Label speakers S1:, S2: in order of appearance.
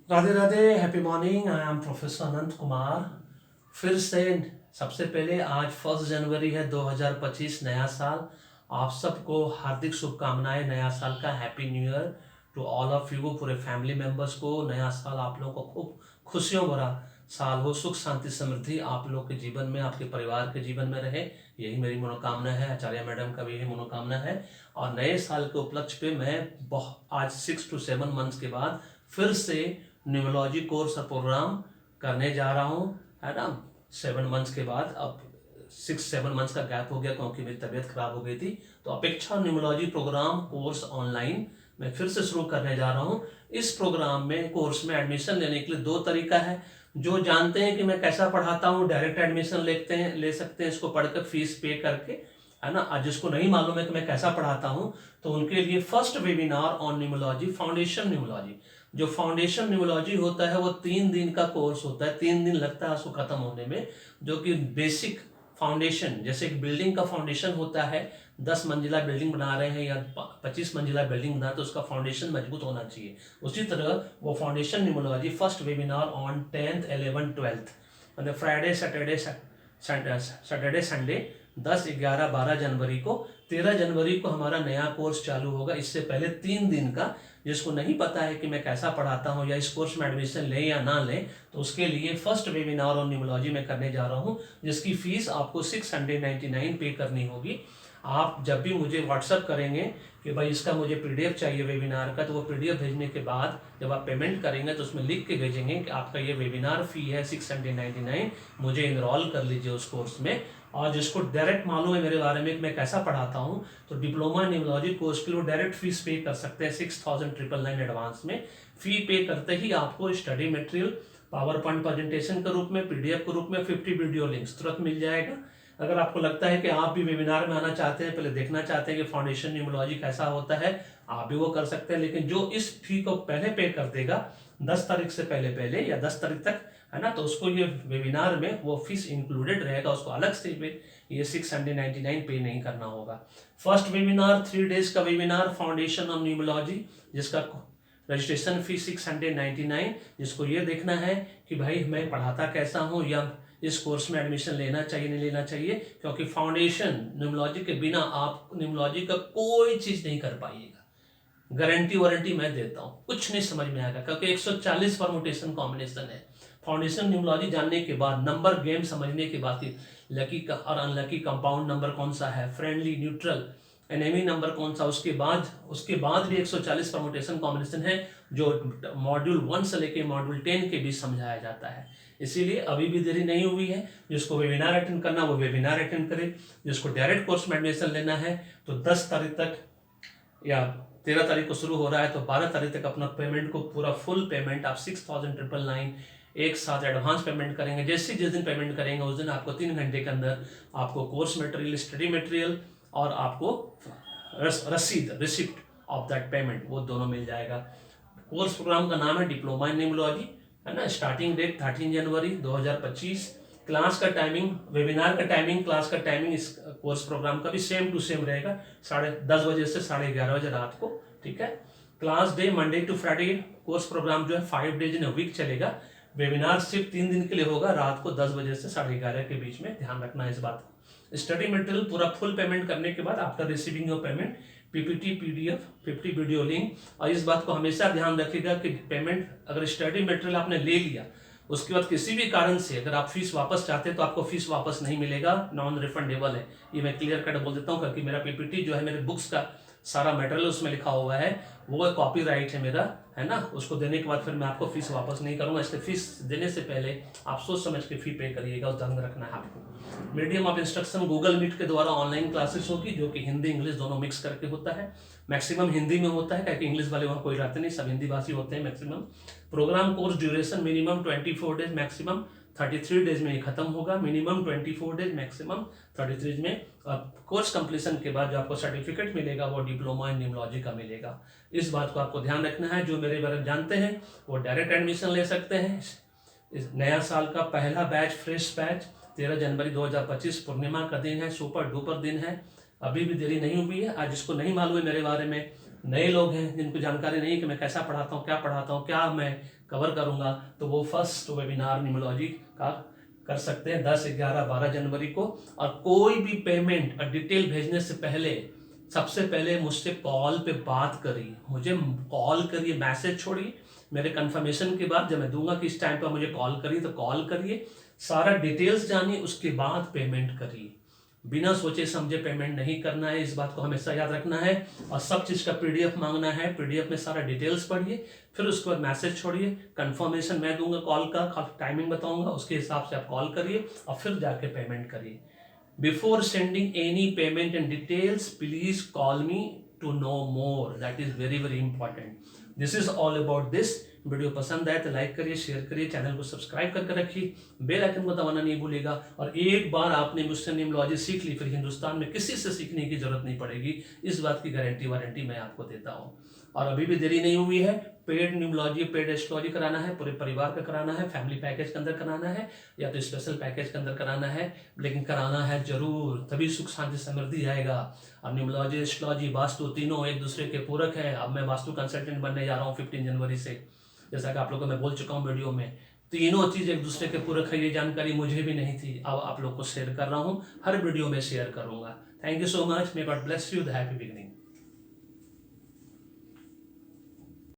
S1: Radhe Radhe, happy morning. I am professor Anant Kumar. फिर से सबसे पहले आज 1 जनवरी है 2025, नया साल। आप सबको हार्दिक शुभकामनाएं, नया साल का happy new year to all of you. पूरे फैमिली मेंबर्स को नया साल आप लोगों को खूब खुशियों भरा साल हो, सुख शांति समृद्धि आप लोग के जीवन में, आपके परिवार के जीवन में रहे, यही मेरी मनोकामना है। आचार्य मैडम का भी यही मनोकामना है। और नए साल के उपलक्ष्य पे मैं आज 6 to 7 मंथ्स के बाद फिर से न्यूमोलॉजी कोर्स और प्रोग्राम करने जा रहा हूँ, है ना। 7 मंथ्स के बाद, अब 6-7 मंथ्स का गैप हो गया क्योंकि मेरी तबीयत खराब हो गई थी। तो अपेक्षा न्यूमोलॉजी प्रोग्राम कोर्स ऑनलाइन मैं फिर से शुरू करने जा रहा हूँ। इस प्रोग्राम में, कोर्स में एडमिशन लेने के लिए 2 तरीका है। जो जानते हैं कि मैं कैसा पढ़ाता हूँ, डायरेक्ट एडमिशन ले सकते हैं, इसको पढ़कर फीस पे करके, है ना। आज जिसको नहीं मालूम है कि मैं कैसा पढ़ाता हूँ, तो उनके लिए फर्स्ट वेबिनार ऑन न्यूमोलॉजी, फाउंडेशन न्यूमोलॉजी। जो फाउंडेशन न्यूमोलॉजी होता है वो 3 दिन का कोर्स होता है, 3 दिन लगता है उसको खत्म होने में। जो कि बेसिक फाउंडेशन, जैसे एक बिल्डिंग का फाउंडेशन होता है, 10 मंजिला बिल्डिंग बना रहे हैं या 25 मंजिला बिल्डिंग बना रहे हैं, तो उसका फाउंडेशन मजबूत होना चाहिए। उसी तरह वो foundation न्यूमोलॉजी first webinar on 10th 11th 12th, मतलब फ्राइडे सैटरडे संडे 10 11 12 जनवरी को। 13 जनवरी को हमारा नया कोर्स चालू होगा। इससे पहले 3 दिन का, जिसको नहीं पता है कि मैं कैसा पढ़ाता हूँ या इस कोर्स में एडमिशन लें या ना लें, तो उसके लिए फर्स्ट वेबिनार ऑन न्यूमोलॉजी में करने जा रहा हूँ, जिसकी फीस आपको 699 पे करनी होगी। आप जब भी मुझे व्हाट्सअप करेंगे कि भाई इसका मुझे पीडीएफ चाहिए वेबिनार का, तो वो पीडीएफ भेजने के बाद जब आप पेमेंट करेंगे तो उसमें लिख के भेजेंगे कि आपका ये वेबिनार फी है 699, मुझे इनरोल कर लीजिए उस कोर्स में। और जिसको डायरेक्ट मालूम है मेरे बारे में कि मैं कैसा पढ़ाता हूँ, तो डिप्लोमा न्यूमोलॉजी कोर्स के लिए डायरेक्ट फीस पे कर सकते हैं 6,999 एडवांस में। फी पे करते ही आपको study material power point presentation के रूप में, पीडीएफ के रूप में 50 वीडियो लिंक्स तुरंत मिल जाएगा। अगर आपको लगता है कि आप भी वेबिनार में आना चाहते हैं, पहले देखना चाहते हैं कि फाउंडेशन न्यूमोलॉजी कैसा होता है, आप भी वो कर सकते हैं। लेकिन जो इस फी को पहले पे कर देगा 10 तारीख से पहले पहले या 10 तारीख तक, है ना, तो उसको ये वेबिनार में वो फीस इंक्लूडेड रहेगा, उसको अलग से ये 699 पे नहीं करना होगा। फर्स्ट वेबिनार 3 डेज का वेबिनार फाउंडेशन ऑफ न्यूमोलॉजी, जिसका रजिस्ट्रेशन फी 699। जिसको ये देखना है कि भाई मैं पढ़ाता कैसा हूँ या इस कोर्स में एडमिशन लेना चाहिए नहीं लेना चाहिए, क्योंकि फाउंडेशन न्यूमोलॉजी के बिना आप न्यूमोलॉजी का कोई चीज नहीं कर पाइएगा। गारंटी वारंटी मैं देता हूँ, कुछ नहीं समझ में आएगा, क्योंकि 140 परमुटेशन कॉम्बिनेशन है। फाउंडेशन न्यूमोलॉजी जानने के बाद, नंबर गेम समझने के बाद, लकी और अनलकी कंपाउंड नंबर कौन सा है, फ्रेंडली न्यूट्रल एनेमी नंबर कौन सा, उसके बाद भी 140 परमुटेशन कॉम्बिनेशन है, जो मॉड्यूल 1 से लेके मॉड्यूल 10 के बीच समझाया जाता है। इसीलिए अभी भी देरी नहीं हुई है। जिसको वेबिनार अटेंड करना वो वेबिनार अटेंड करे। जिसको डायरेक्ट कोर्स में एडमिशन लेना है तो 10 तारीख तक या 13 तारीख को शुरू हो रहा है, तो 12 तारीख तक अपना पेमेंट को पूरा फुल पेमेंट आप 6,999 एक साथ एडवांस पेमेंट करेंगे। जैसे जिस दिन पेमेंट करेंगे उस दिन आपको 3 घंटे के अंदर आपको कोर्स मटेरियल, स्टडी मटेरियल और आपको रसीद, रिसिप्ट ऑफ दैट पेमेंट, वो दोनों मिल जाएगा। कोर्स प्रोग्राम का नाम है डिप्लोमा इन न्यूमोलॉजी, है ना। स्टार्टिंग डेट 13 जनवरी 2025। क्लास का टाइमिंग, वेबिनार का टाइमिंग, क्लास का टाइमिंग इस कोर्स प्रोग्राम का भी सेम टू सेम रहेगा, 10:30 बजे से 11:30 बजे रात को, ठीक है। Class day Monday to Friday. Course program जो है 5 डेज इन अ वीक चलेगा। वेबिनार सिर्फ 3 दिन के लिए होगा, रात को 10 बजे से 11:30 के बीच में, ध्यान रखना है इस बात को। स्टडी मटेरियल पूरा फुल पेमेंट करने के बाद, after receiving your payment, PPT, PDF, 50 video link. और इस बात को हमेशा ध्यान रखिएगा कि पेमेंट, अगर स्टडी मटेरियल आपने ले लिया, उसके बाद किसी भी कारण से अगर आप फीस वापस चाहते हैं तो आपको फीस वापस नहीं मिलेगा, नॉन रिफंडेबल है। ये मैं क्लियर कट बोल देता हूँ, क्योंकि मेरा पीपीटी जो है, मेरे बुक्स का सारा मटेरियल उसमें लिखा हुआ है, वो कॉपीराइट है मेरा, है ना। उसको देने के बाद फिर मैं आपको फीस वापस नहीं करूंगा, इसलिए फीस देने से पहले आप सोच समझ के फी पे करिएगा, ध्यान रखना है आपको। Medium of instruction Google Meet के द्वारा ऑनलाइन क्लासेस होगी, जो कि हिंदी इंग्लिश दोनों मिक्स करके होता है। मैक्सिमम हिंदी में होता है, क्योंकि इंग्लिश वाले वहाँ कोई रहते नहीं, सब हिंदी भाषी होते हैं maximum. Program course duration minimum 24 days, maximum 33 days में ये खत्म होगा। मिनिमम 24 डेज, मैक्सिमम 33 में। कोर्स कंप्लीशन के बाद जो आपको सर्टिफिकेट मिलेगा वो डिप्लोमा इन न्यूमोलॉजी का मिलेगा। इस बात को आपको ध्यान रखना है। जो मेरे बारे में जानते हैं वो डायरेक्ट एडमिशन ले सकते हैं। इस नया साल का पहला बैच, फ्रेश बैच 13 जनवरी 2025, पूर्णिमा का दिन है, सुपर डुपर दिन है। अभी भी देरी नहीं हुई है। आज जिसको नहीं मालूम है मेरे बारे में, नए लोग हैं जिनको जानकारी नहीं है कि मैं कैसा पढ़ाता हूँ, क्या पढ़ाता हूँ, क्या मैं कवर करूँगा, तो वो फर्स्ट वेबिनार न्यूमरोलॉजी का कर सकते हैं 10, 11, 12 जनवरी को। और कोई भी पेमेंट और डिटेल भेजने से पहले सबसे पहले मुझसे कॉल पे बात करिए, मुझे कॉल करिए, मैसेज छोड़िए। मेरे कंफर्मेशन के बाद जब मैं दूंगा कि इस टाइम पर मुझे कॉल करिए, तो कॉल करिए, सारा डिटेल्स जानिए, उसके बाद पेमेंट करिए। बिना सोचे समझे पेमेंट नहीं करना है, इस बात को हमेशा याद रखना है। और सब चीज़ का पीडीएफ मांगना है, पीडीएफ में सारा डिटेल्स पढ़िए, फिर उसके बाद मैसेज छोड़िए, कंफर्मेशन मैं दूंगा, कॉल का टाइमिंग बताऊंगा, उसके हिसाब से आप कॉल करिए और फिर जाके पेमेंट करिए। Before sending any payment and details please call me to know more, that is very very important. This is all about this. Video पसंद आए तो लाइक करिए, शेयर करिए, चैनल को सब्सक्राइब करके रखिए, बेल आइकन को दबाना नहीं भूलिएगा। और एक बार आपने मुझसे न्यूमरोलॉजी सीख ली, फिर हिंदुस्तान में किसी से सीखने की जरूरत नहीं पड़ेगी, इस बात की गारंटी वारंटी मैं आपको देता हूँ। और अभी भी देरी नहीं हुई है, पेड न्यूमरोलॉजी, पेड एस्ट्रोलॉजी कराना है, पूरे परिवार का कराना है, फैमिली पैकेज के अंदर कराना है या तो स्पेशल पैकेज के अंदर कराना है, लेकिन कराना है जरूर, तभी सुख शांति समृद्धि आएगा। अब न्यूमरोलॉजी, एस्ट्रोलॉजी, वास्तु तीनों एक दूसरे के पूरक है। अब मैं वास्तु कंसल्टेंट बनने जा रहा हूँ 15 जनवरी से, जैसा कि आप लोगों को मैं बोल चुका हूँ वीडियो में। तीनों चीज एक दूसरे के पूरक है, ये जानकारी मुझे भी नहीं थी, अब आप लोग को शेयर कर रहा हूँ, हर वीडियो में शेयर करूंगा। Thank you so much, may God bless you, the happy beginning.